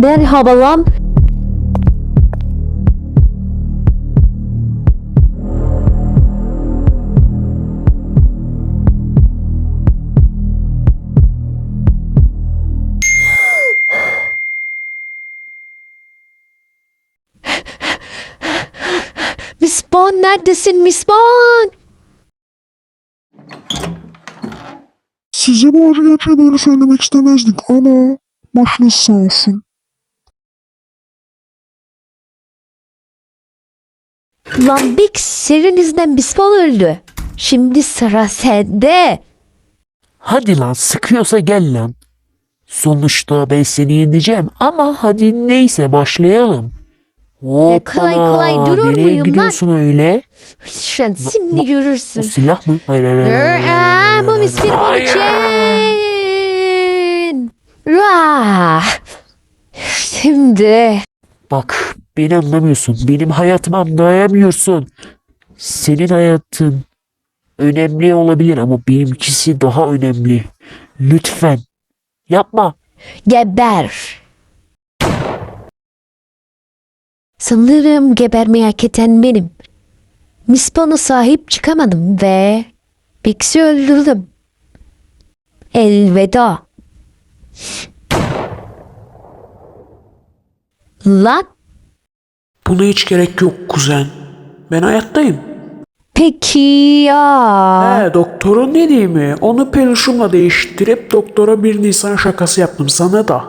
Merhaba lan. Miss Bond neredesin Miss Bond? Size bu acı gerçeği böyle söylemek istemezdik ama başınız sağ olsun. Lan Bix senin yüzünden Miss Bond öldü. Şimdi sıra sende. Hadi lan sıkıyorsa gel lan. Sonuçta ben seni yeneceğim ama hadi neyse başlayalım. kolay kolay durur nereye muyum lan? gidiyorsun öyle? Sen şimdi O görürsün. silah mı? Hayır hayır hayır. Bu Miss Bond Hayır. için. Rah. Şimdi. Bak beni anlamıyorsun. Benim hayatımı anlayamıyorsun. Senin hayatın önemli olabilir ama benimkisi daha önemli. Lütfen yapma. Geber. Sanırım gebermeyi hak eden benim. Miss Bond'a sahip çıkamadım ve Bix'i öldürdüm. Elveda. Lan Buna hiç gerek yok kuzen. Ben hayattayım. peki ya. Doktorun dediğimi onu peluşumla değiştirip doktora 1 Nisan şakası yaptım sana da.